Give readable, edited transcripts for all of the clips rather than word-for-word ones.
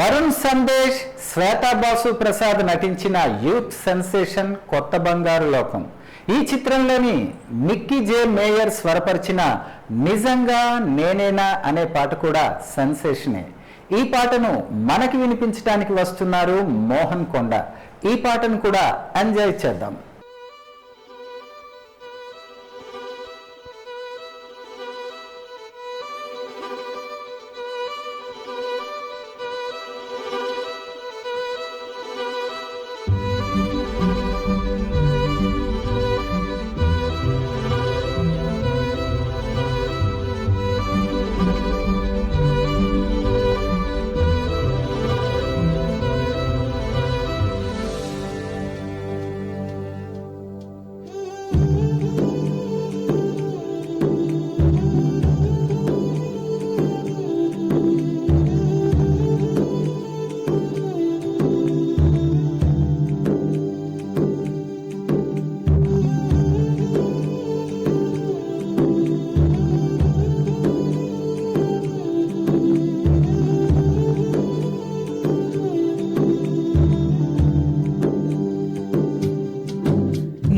Varun Sandesh, Shweta boss Prasad నటించిన youth sensation కొత్త బంగారు లోకం. ఈ చిత్రంలోని మిక్కీ జే మేయర్ స్వరపరిచిన నిజంగా నేనేనా అనే పాట కూడా సెన్సేషనే. ఈ పాటను మనకి వినిపించడానికి వస్తున్నారు మోహన్ కొండ. ఈ పాటను కూడా ఎంజాయ్ చేద్దాం.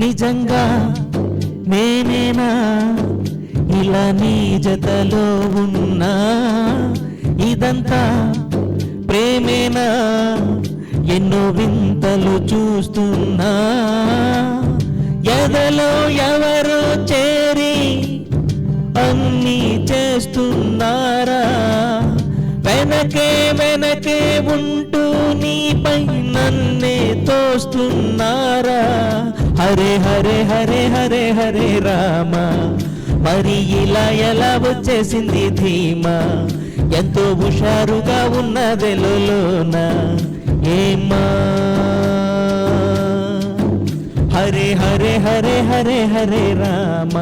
నిజంగా నేనేనా ఇలా నీ జతలో ఉన్నా, ఇదంతా ప్రేమేనా ఎన్నో వింతలు చూస్తున్నా, ఎదలో ఎవరో చేరి అన్నీ చేస్తున్నారా, వెనకే వెనకే ఉంటూ నీపై నన్నే తోస్తున్నారా. హరే హరే హరే హరే హరే రామ, మరి ఇలా ఎలా వచ్చేసింది ధీమా, ఎంతో హుషారుగా ఉన్నదెలోన ఏమా. హరే హరే హరే హరే హరే రామ,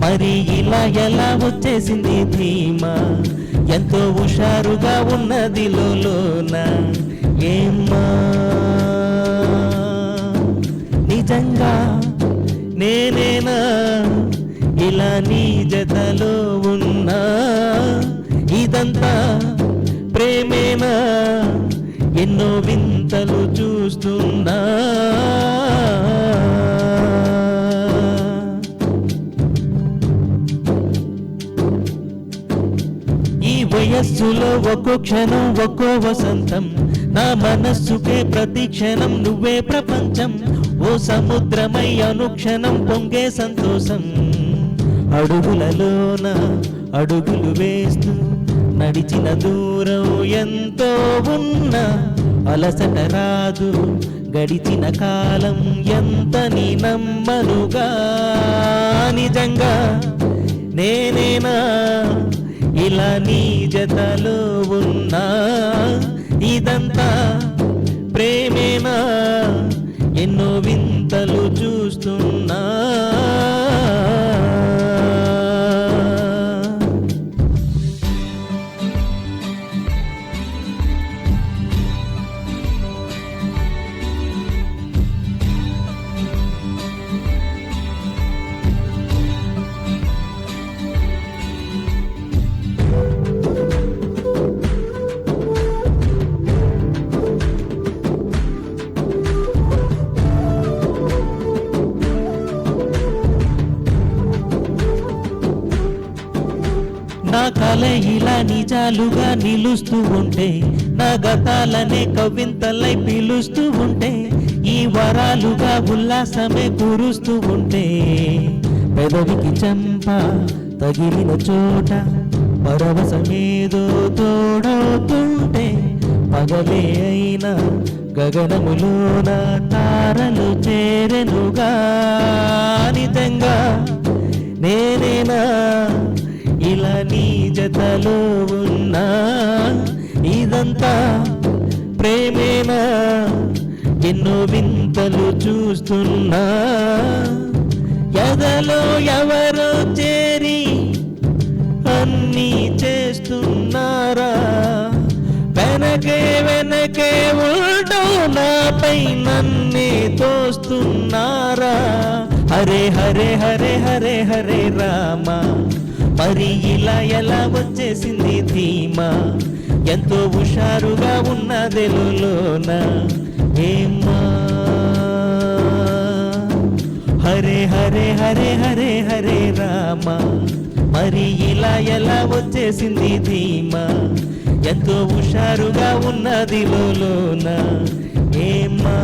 మరి ఇలా ఎలా వచ్చేసింది ధీమా, ఎంతో హుషారుగా ఉన్నది లోన ఏమా. నిజంగా నేనేనా ఇలా నీ జతలో ఉన్నా, ఇదంతా ప్రేమేనా ఎన్నో వింతలు చూస్తున్నా. ఈ వయస్సులో ఒక్కో క్షణం ఒక్కో వసంతం, నా మనస్సుకే ప్రతి క్షణం నువ్వే ప్రపంచం. ఓ సముద్రమై అనుక్షణం పొంగే సంతోషం, అడుగులలోన అడుగులు వేస్తూ నడిచిన దూరం ఎంతో ఉన్నా, అలసట రాదు గడిచిన కాలం ఎంత నీ నమ్మనుగా. నిజంగా నేనేనా ఇలా నీ జతలో ఉన్నా, ఇదంతా ప్రేమేనా ఎన్నో వింతలు చూస్తున్నా. నా కల ఇలా నిజాలుగా నిలుస్తూ ఉంటే, నా గతాలనే కవింతలై పిలుస్తూ ఉంటే, ఈ వరాలుగా ఉల్లాసమే కురుస్తూ ఉంటే, పెదవికి చెంప తగిలిన చోట పరవశమేదో తోడవుతుంటే, పగలే అయినా గగనములోన తారలు చేరెనుగా. నిజంగా నేనేనా ఇలా నీ జతలో ఉన్నా, ఇదంతా ప్రేమేనా ఎన్నో వింతలు చూస్తున్నా, ఎదలో ఎవరో చేరి అన్నీ చేస్తున్నారా, వెనకే వెనకే ఉంటూ నాపై నన్నే తోస్తున్నారా. హరే హరే హరే హరే హరే రామ, మరి ఇలా ఎలా వచ్చేసింది ధీమా, ఎంతో హుషారుగా ఉన్నది లోన. ఏమ్మా హరే హరే హరే హరే హరే రామ, మరి ఇలా ఎలా వచ్చేసింది ధీమా, ఎంతో హుషారుగా ఉన్నది లోన. ఏమ్మా